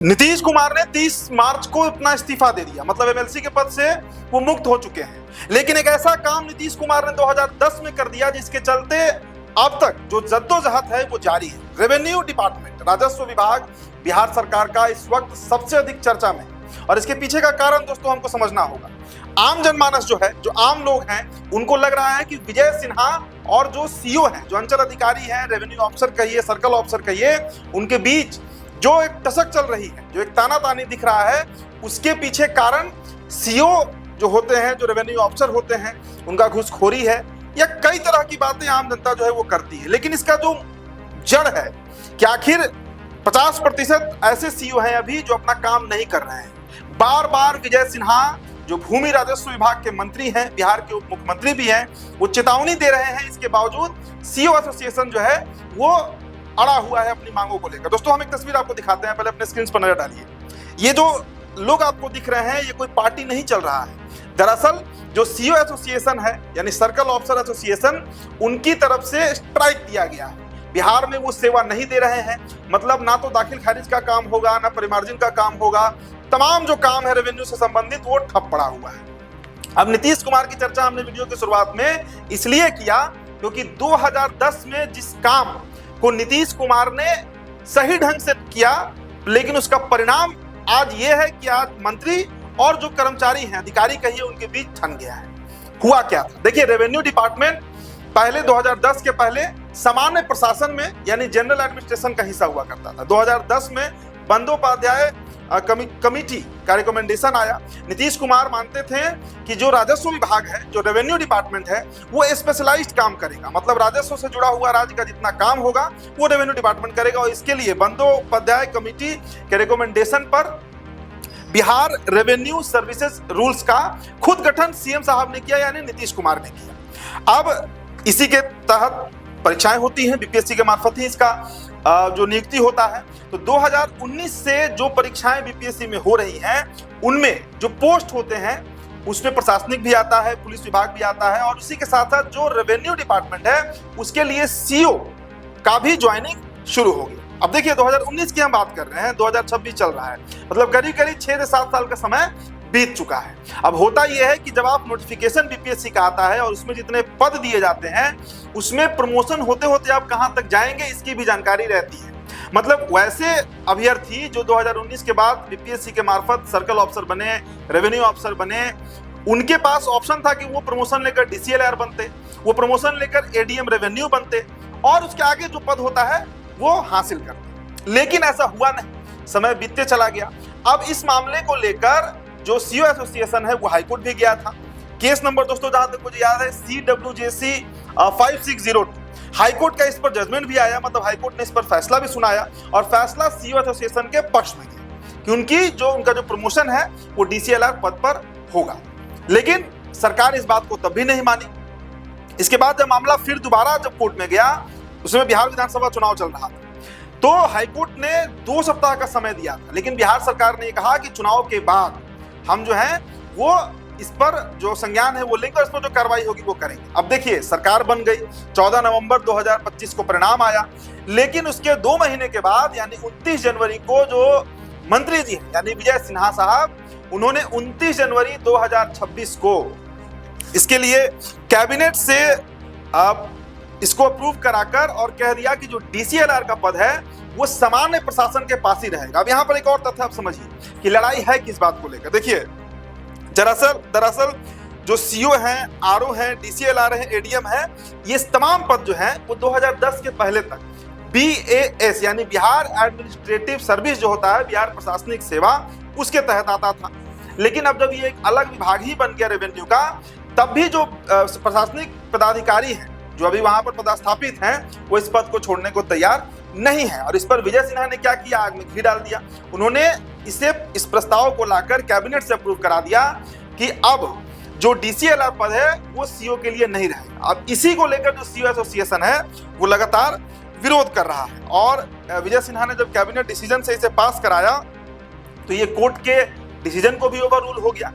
नीतीश कुमार ने 30 मार्च को अपना इस्तीफा दे दिया, मतलब एमएलसी के पद से वो मुक्त हो चुके हैं। लेकिन एक ऐसा काम नीतीश कुमार ने 2010 में कर दिया जिसके चलते अब तक जो जद्दोजहद है वो जारी है। रेवेन्यू डिपार्टमेंट, राजस्व विभाग बिहार सरकार का इस वक्त सबसे अधिक चर्चा में है और इसके पीछे का कारण दोस्तों हमको समझना होगा। आम जनमानस जो है, जो आम लोग हैं, उनको लग रहा है कि विजय सिन्हा और जो सीओ है, जो अंचल अधिकारी है, रेवेन्यू ऑफिसर कहिए, सर्कल ऑफिसर कहिए, उनके बीच जो एक टसक चल रही है, जो एक तानातानी दिख रहा है, उसके पीछे कारण सीओ जो होते हैं, जो रेवेन्यू ऑफिसर होते हैं, उनका घूसखोरी है या कई तरह की बातें आम जनता जो है वो करती है। लेकिन इसका जो जड़ है कि आखिर 50% ऐसे सीओ हैं अभी जो अपना काम नहीं कर रहे हैं। बार बार विजय सिन्हा जो भूमि राजस्व विभाग के मंत्री हैं, बिहार के उप मुख्यमंत्री भी हैं, वो चेतावनी दे रहे हैं। इसके बावजूद सीओ एसोसिएशन जो है वो अड़ा हुआ है अपनी मांगों को लेकर। दोस्तों हम एक तस्वीर आपको दिखाते हैं, पहले अपने स्क्रीन पर नजर डालिए। ये जो लोग आपको दिख रहे हैं, ये कोई पार्टी नहीं चल रहा है। दरअसल जो सीओ एसोसिएशन है, यानी सर्कल ऑफिसर एसोसिएशन, उनकी तरफ से स्ट्राइक दिया गया है। बिहार में वो सेवा नहीं दे रहे हैं, मतलब ना तो दाखिल खारिज का काम होगा, ना परिमार्जिन का काम होगा, तमाम जो काम है रेवेन्यू से संबंधित वो ठप पड़ा हुआ है। अब नीतीश कुमार की चर्चा हमने वीडियो की शुरुआत में इसलिए किया क्योंकि 2010 में जिस काम को नीतीश कुमार ने सही ढंग से किया, लेकिन उसका परिणाम आज ये है कि आज मंत्री और जो कर्मचारी हैं, अधिकारी कहिए, उनके बीच ठन गया है। हुआ क्या था देखिए, रेवेन्यू डिपार्टमेंट पहले 2010 के पहले सामान्य प्रशासन में यानी जनरल एडमिनिस्ट्रेशन का हिस्सा हुआ करता था। 2010 में बंदोपाध्याय कमेटी का रिकमेंडेशन आया। नीतीश कुमार मानते थे कि जो राजस्व विभाग है, जो रेवेन्यू डिपार्टमेंट है, वो स्पेशलाइज्ड काम करेगा, मतलब राजस्व से जुड़ा हुआ राज्य का जितना काम होगा वो रेवेन्यू डिपार्टमेंट करेगा। और इसके लिए बंदोपाध्याय कमेटी के रिकमेंडेशन पर बिहार रेवेन्यू सर्विसेज रूल्स का खुद गठन सीएम साहब ने किया, यानी नीतीश कुमार ने किया। अब इसी के तहत परीक्षाएं होती हैं, बीपीएससी के मार्फत ही इसका जो नियुक्ति होता है। तो 2019 से जो परीक्षाएं बीपीएससी में हो रही हैं, उनमें जो पोस्ट होते हैं उसमें प्रशासनिक भी आता है, पुलिस विभाग भी आता है, और उसी के साथ साथ जो रेवेन्यू डिपार्टमेंट है उसके लिए सीओ का भी ज्वाइनिंग शुरू होगी। अब देखिए 2019 की हम बात कर रहे हैं, 2026 चल रहा है, मतलब करीब करीब 6 से 7 साल का समय बीत चुका है। अब होता यह है कि जब आप नोटिफिकेशन बीपीएससी का आता है और उसमें जितने पद दिए जाते हैं, उसमें प्रमोशन होते होते आप कहां तक जाएंगे इसकी भी जानकारी रहती है। मतलब वैसे अभ्यर्थी जो 2019 के बाद बीपीएससी के मार्फत सर्कल ऑफिसर बने, रेवेन्यू ऑफिसर बने, उनके पास ऑप्शन था कि वो प्रमोशन लेकर डीसीएलआर बनते, वो प्रमोशन लेकर एडीएम रेवेन्यू बनते और उसके आगे जो पद होता है वो हासिल करते। लेकिन ऐसा हुआ नहीं, समय बीतते चला गया। अब इस मामले को लेकर जो सीओ एसोसिएशन है वो हाईकोर्ट भी गया था। केस नंबर दोस्तों जहां तक मुझे याद है CWJC 5602। हाईकोर्ट का इस पर जजमेंट भी आया, मतलब हाईकोर्ट ने इस पर फैसला भी सुनाया और फैसला सीओ एसोसिएशन के पक्ष में गया कि उनका जो प्रमोशन है वो डीसीएलआर पद पर होगा। लेकिन सरकार इस बात को तब भी नहीं मानी। इसके बाद जब मामला फिर दोबारा जब कोर्ट में गया, उसमें बिहार विधानसभा चुनाव चल रहा था, तो हाईकोर्ट ने 2 सप्ताह का समय दिया था। लेकिन बिहार सरकार ने कहा कि चुनाव के बाद हम जो है वो इस पर जो संज्ञान है वो लेकर इस पर जो कार्रवाई होगी वो करेंगे। अब देखिए सरकार बन गई, 14 नवंबर 2025 को परिणाम आया, लेकिन उसके 2 महीने के बाद यानी 29 जनवरी को जो मंत्री जी हैं यानी विजय सिन्हा साहब, उन्होंने 29 जनवरी 2026 को इसके लिए कैबिनेट से इसको अप्रूव कराकर और कह दिया कि जो डीसीएलआर का पद है वो सामान्य प्रशासन के पास ही रहेगा। अब यहाँ पर एक और तथ्य आप समझिए कि लड़ाई है किस बात को लेकर। देखिए दरअसल जो सीओ हैं, आरओ हैं, डीसीएलआर है, एडीएम है, ये तमाम पद जो हैं वो 2010 के पहले तक बीएएस यानी बिहार एडमिनिस्ट्रेटिव सर्विस जो होता है, बिहार प्रशासनिक सेवा, उसके तहत आता था। लेकिन अब जब ये एक अलग विभाग ही बन गया रेवेन्यू का, तब भी जो प्रशासनिक पदाधिकारी हैं जो अभी वहां पर पदस्थापित हैं वो इस पद को छोड़ने को तैयार नहीं है। और इस पर विजय सिन्हा ने क्या किया, आग में घी डाल दिया। उन्होंने इस प्रस्ताव को लाकर कैबिनेट से अप्रूव करा दिया कि अब जो डीसीएलआर पद है वो सीओ के लिए नहीं रहेगा। अब इसी को लेकर जो सीओ एसोसिएशन है वो लगातार विरोध कर रहा है और विजय सिन्हा ने जब कैबिनेट डिसीजन से इसे पास कराया तो ये कोर्ट के डिसीजन को भी ओवर रूल हो गया।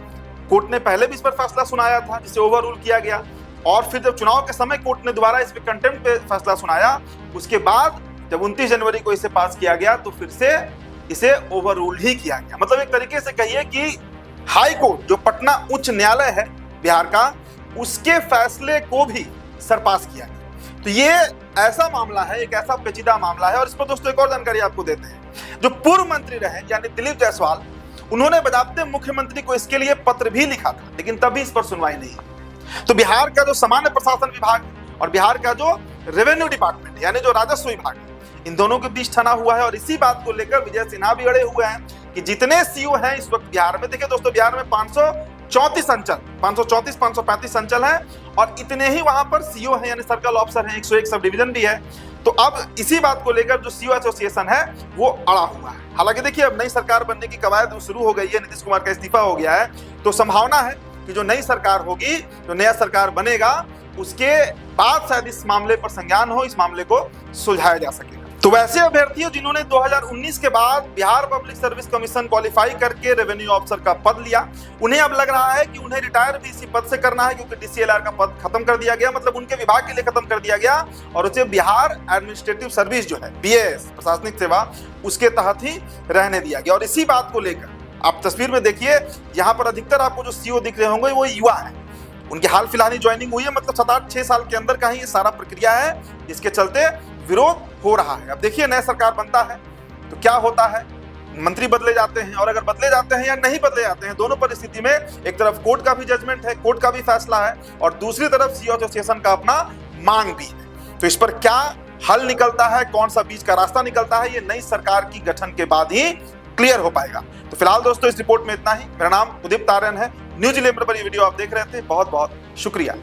कोर्ट ने पहले भी इस पर फैसला सुनाया था जिसे ओवर रूल किया गया, और फिर जब चुनाव के समय कोर्ट ने दोबारा इस पे कंटेम्प्ट पे फैसला सुनाया, उसके बाद जब 29 जनवरी को इसे पास किया गया तो फिर से इसे ओवर रूल ही किया गया। मतलब एक तरीके से कहिए कि हाई कोर्ट जो पटना उच्च न्यायालय है बिहार का, उसके फैसले को भी सरपास किया गया। तो ये ऐसा मामला है, एक ऐसा पेचीदा मामला है। और इस पर दोस्तों एक और जानकारी आपको देते हैं। जो पूर्व मंत्री रहे यानी दिलीप जायसवाल, उन्होंने बजाते मुख्यमंत्री को इसके लिए पत्र भी लिखा था, लेकिन तभी इस पर सुनवाई नहीं। तो बिहार का जो सामान्य प्रशासन विभाग और बिहार का जो रेवेन्यू डिपार्टमेंट यानी जो राजस्व विभाग है, इन दोनों के बीच ठना हुआ है। और इसी बात को लेकर विजय सिन्हा भी अड़े हुए हैं कि जितने सीओ हैं इस वक्त बिहार में, देखिए दोस्तों बिहार में 534 अंचल, 535 अंचल हैं और इतने ही वहां पर सीओ हैं यानी सर्कल ऑफिसर हैं, 101 सब डिवीजन भी है। तो अब इसी बात को लेकर जो सीओ एसोसिएशन है वो अड़ा हुआ है। हालांकि देखिए अब नई सरकार बनने की कवायद शुरू हो गई है, नीतीश कुमार का इस्तीफा हो गया है, तो संभावना है कि जो नई सरकार होगी, जो नया सरकार बनेगा, उसके बाद शायद इस मामले पर संज्ञान हो, इस मामले को सुलझाया जा सकेगा। तो वैसे अभ्यर्थियों जिन्होंने 2019 के बाद Bihar public service commission qualify करके रेवेन्यू ऑफिसर का पद लिया, उन्हें अब लग रहा है कि उन्हें रिटायर भी इसी पद से करना है, क्योंकि डीसीएलआर का पद खत्म कर दिया गया, मतलब उनके विभाग के लिए खत्म कर दिया गया और उसे बिहार एडमिनिस्ट्रेटिव सर्विस जो है बीएएस प्रशासनिक सेवा, उसके तहत ही रहने दिया गया। और इसी बात को लेकर आप तस्वीर में देखिए, यहाँ पर अधिकतर आपको जो सीओ दिख रहे होंगे वो युवा है, उनकी हाल फिलहाल ही ज्वाइनिंग हुई है, मतलब 7-8-6 साल के अंदर का ही ये सारा प्रक्रिया है, जिसके चलते विरोध हो रहा है। अब देखिए नया सरकार बनता है तो क्या होता है, मंत्री बदले जाते हैं, और अगर बदले जाते हैं या नहीं बदले जाते हैं, दोनों परिस्थिति में एक तरफ कोर्ट का भी जजमेंट है, कोर्ट का भी फैसला है, और दूसरी तरफ सीओ एसोसिएशन का अपना मांग भी है। तो इस पर क्या हल निकलता है, कौन सा बीच का रास्ता निकलता है, ये नई सरकार की गठन के बाद ही क्लियर हो पाएगा। तो फिलहाल दोस्तों इस रिपोर्ट में इतना ही। मेरा नाम उदित तारन है, न्यूज 11 पर ये वीडियो आप देख रहे थे। बहुत बहुत शुक्रिया।